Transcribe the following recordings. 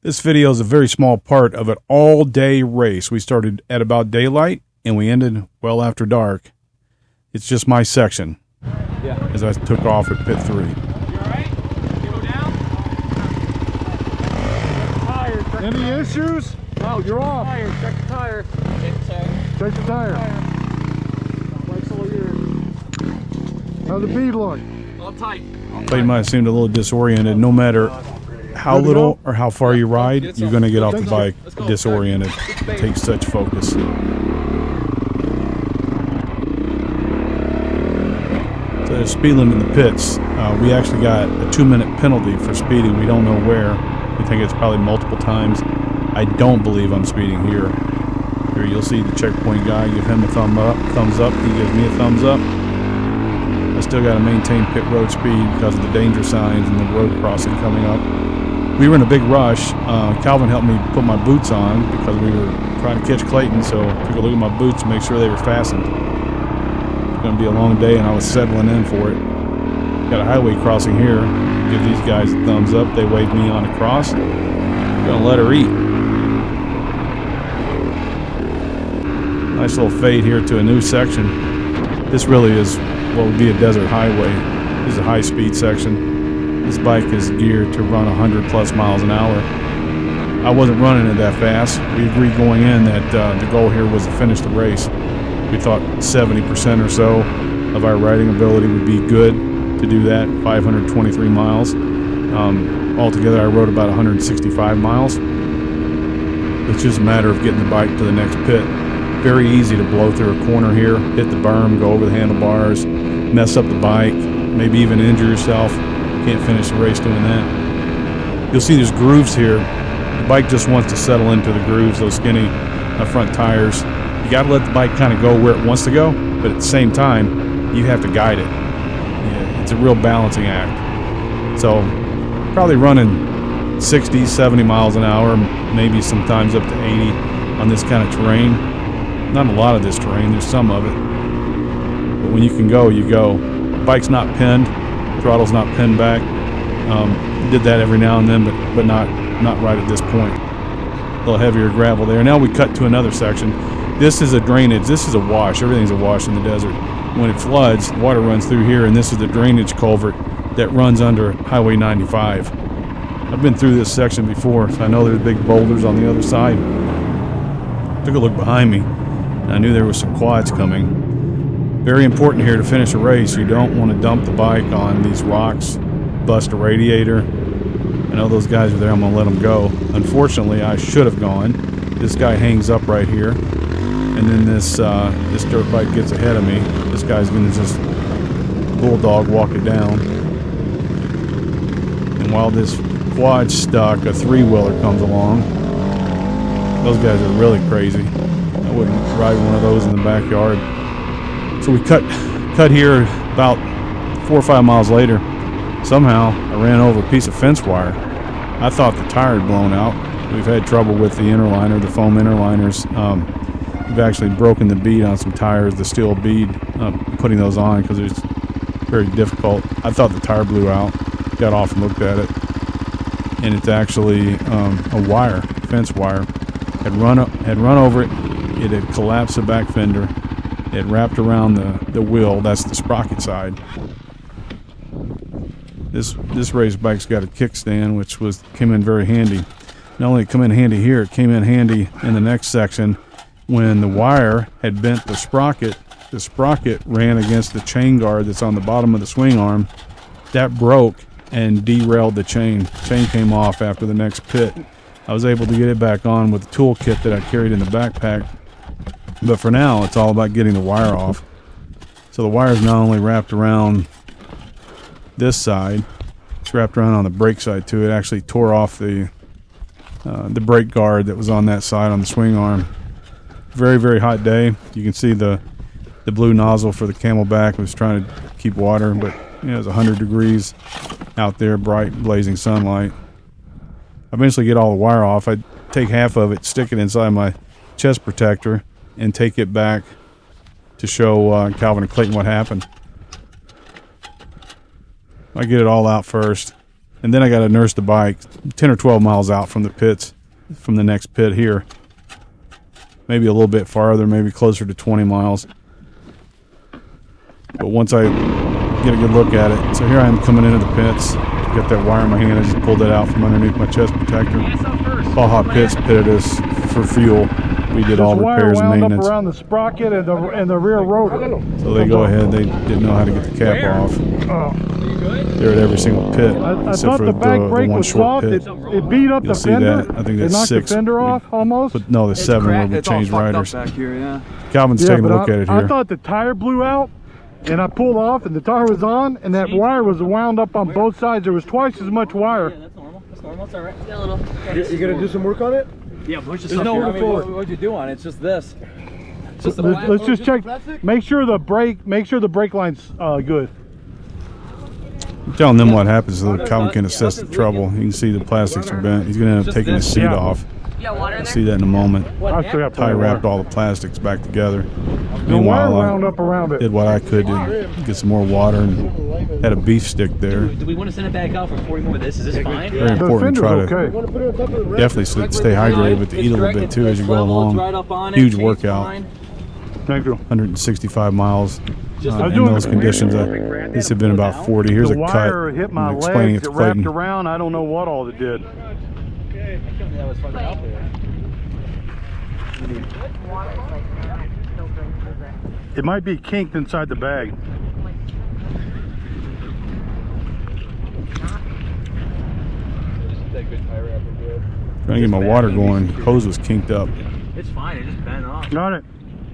This video is a very small part of an all-day race. We started at about daylight, and we ended well after dark. It's just my section as I took off at pit 3. You all right? You go down? Any issues? No, you're off. Check the tire. Check the tire. Bike's all yours. How's the bead look? All tight. Blade might have seemed a little disoriented. No matter how little or how far you ride, you're going to get off the bike disoriented. It takes such focus. So there's speed limit in the pits. We actually got a 2-minute penalty for speeding. We don't know where. We think it's probably multiple times. I don't believe I'm speeding here. Here you'll see the checkpoint guy. Give him a thumbs up. He gives me a thumbs up. I still got to maintain pit road speed because of the danger signs and the road crossing coming up. We were in a big rush. Calvin helped me put my boots on because we were trying to catch Clayton, so I took a look at my boots to make sure they were fastened. It's going to be a long day, and I was settling in for it. Got a highway crossing here. Give these guys a thumbs up. They waved me on across. I'm going to let her eat. Nice little fade here to a new section. This really is what would be a desert highway. This is a high-speed section. This bike is geared to run 100+ miles an hour. I wasn't running it that fast. We agreed going in that the goal here was to finish the race. We thought 70% or so of our riding ability would be good to do that, 523 miles. Altogether, I rode about 165 miles. It's just a matter of getting the bike to the next pit. Very easy to blow through a corner here, hit the berm, go over the handlebars, mess up the bike, maybe even injure yourself. Can't finish the race doing that. You'll see there's grooves here. The bike just wants to settle into the grooves, those skinny front tires. You got to let the bike kind of go where it wants to go, but at the same time, you have to guide it. Yeah, it's a real balancing act. So probably running 60, 70 miles an hour, maybe sometimes up to 80 on this kind of terrain. Not a lot of this terrain, there's some of it. But when you can go, you go. The bike's not pinned. Throttle's not pinned back. Did that every now and then, but not right at this point. A little heavier gravel there. Now we cut to another section. This is a drainage. This is a wash. Everything's a wash in the desert. When it floods, water runs through here, and this is the drainage culvert that runs under Highway 95. I've been through this section before, so I know there's big boulders on the other side. Took a look behind me, and I knew there was some quads coming. Very important here to finish a race. You don't want to dump the bike on these rocks, bust a radiator. I know those guys are there. I'm going to let them go. Unfortunately, I should have gone. This guy hangs up right here, and then this dirt bike gets ahead of me. This guy's going to just bulldog walk it down. And while this quad's stuck, a 3-wheeler comes along. Those guys are really crazy. I wouldn't ride one of those in the backyard. So we cut here about 4 or 5 miles later. Somehow I ran over a piece of fence wire. I thought the tire had blown out. We've had trouble with the interliner, the foam interliners. We've actually broken the bead on some tires, the steel bead, putting those on because it's very difficult. I thought the tire blew out. Got off and looked at it, and it's actually a wire, fence wire. Had run over it. It had collapsed the back fender. It wrapped around the wheel. That's the sprocket side. This race bike's got a kickstand, which came in very handy. Not only come in handy here, it came in handy in the next section when the wire had bent the sprocket. The sprocket ran against the chain guard that's on the bottom of the swing arm. That broke and derailed the chain. Chain came off after the next pit. I was able to get it back on with the toolkit that I carried in the backpack. But for now, it's all about getting the wire off. So the wire's not only wrapped around this side, it's wrapped around on the brake side too. It actually tore off the brake guard that was on that side on the swing arm. Very, very hot day. You can see the blue nozzle for the Camelback. I was trying to keep water, but it was 100 degrees out there, bright, blazing sunlight. I eventually get all the wire off. I take half of it, stick it inside my chest protector, and take it back to show Calvin and Clayton what happened. I get it all out first. And then I got to nurse the bike 10 or 12 miles out from the pits, from the next pit here. Maybe a little bit farther, maybe closer to 20 miles. But once I get a good look at it, so here I am coming into the pits. Got that wire in my hand. I just pulled it out from underneath my chest protector. Baja Pits pitted us for fuel. We did all repairs and maintenance. Up around the sprocket and the rear rotor. So they go ahead. They didn't know how to get the cap off. They're at every single pit, I except thought for the back brake one was short soft. pit. It beat up You'll the see fender. that. I think It that's knocked 6. the fender off almost. But no, there's 7 where we changed riders. Back here, yeah. Calvin's taking a look at it I here. thought the tire blew out, and I pulled off, and the tire was on, and that wire was wound up on both sides. There was twice as much wire. Yeah, that's normal. That's normal. It's all right. A little. You gonna do some work on it? Yeah, push the There's stuff no here. room for it. What'd you do on it? It's just this. It's just the Let's just check. Make sure the brake line's good. I'm telling them what happens so that Calvin can assess the trouble. You can see the plastics are bent. He's going to end up taking his seat Yeah. off. You got water in there? See that in a moment. I still got Tie wrapped all the plastics back together. the wire Meanwhile, wound I up around it. did what I could to get some more water and had a beef stick there. Do we want to send it back out for 40 more of this? Is this fine? Very The important to try fender's to okay. definitely stay hydrated, but to eat a little bit too as you go along. Huge workout. Thank you. 165 miles in doing those it. conditions. This had been about 40. Here's The a wire cut. hit my I'm explaining legs. it It to wrapped Clayton. around. I don't know what all it did. That was fucking out there. It might be kinked inside the bag. Trying to get my water going. Hose was kinked up. It's fine. It just bent off. Got it.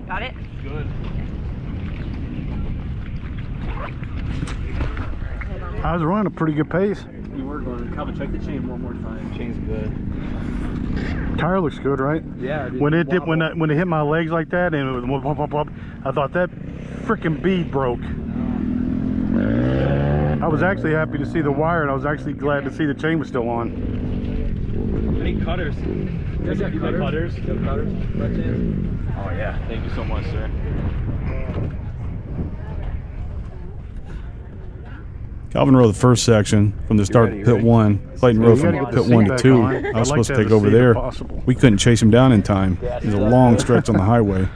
Got it? Good. I was running a pretty good pace. You were going. Calvin, check the chain one more time. Chain's good. Tire looks good, right? Yeah. When it did, when it hit my legs like that, and it was whoop, whoop, whoop, whoop, I thought that freaking bead broke. I was actually happy to see the wire, and I was actually glad to see the chain was still on. Any cutters? You got cutters? You have cutters? Oh yeah. Thank you so much, sir. Calvin rode the first section from the start to pit 1. Clayton rode from pit 1 to 2. I was supposed to take over there. We couldn't chase him down in time. It was a long stretch on the highway.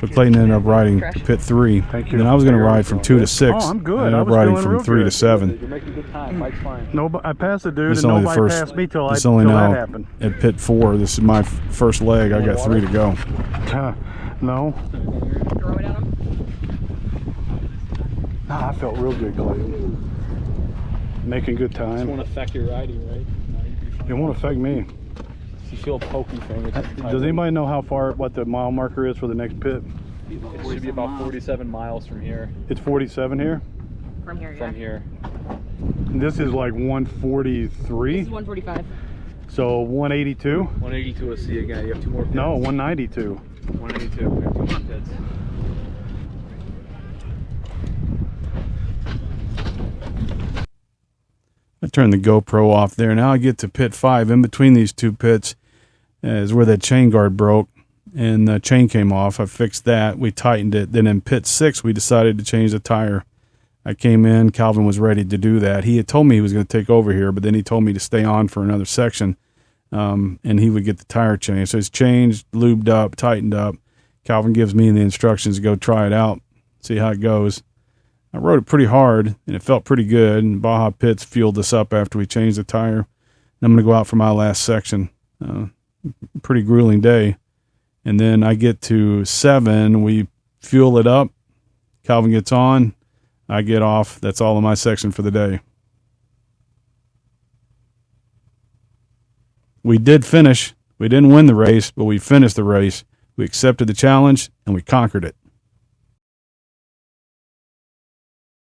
So Clayton ended up riding to pit 3. Thank you. And then I was going to ride from 2 to 6. Oh, I'm good. I ended I up was riding feeling from real 3 to good. 7. You're making good time. Bike's fine. I passed the dude, This is and only the nobody first. passed me till This is only that now happened. at pit 4. This is my first leg. I got 3 to go. No. Throw it at him? Nah, I felt real good, Clayton. Making good This time. won't affect your riding, right? No, you'd be fine. It won't affect me. You feel a pokey thing. Does anybody know what the mile marker is for the next pit? It should be about 47 miles from here. It's 47 here. From here, yeah. From here. This is like 143. This is 145. So 182. 182 to see again. You have 2 more pits. No, 192. 182. We have 2 more pits. I turned the GoPro off there. Now I get to pit 5. In between these 2 pits is where that chain guard broke and the chain came off. I fixed that. We tightened it. Then in pit 6, we decided to change the tire. I came in. Calvin was ready to do that. He had told me he was going to take over here, but then he told me to stay on for another section, and he would get the tire changed. So it's changed, lubed up, tightened up. Calvin gives me the instructions to go try it out, see how it goes. I rode it pretty hard, and it felt pretty good. And Baja Pits fueled us up after we changed the tire. And I'm going to go out for my last section. Pretty grueling day. And then I get to 7. We fuel it up. Calvin gets on. I get off. That's all in my section for the day. We did finish. We didn't win the race, but we finished the race. We accepted the challenge, and we conquered it.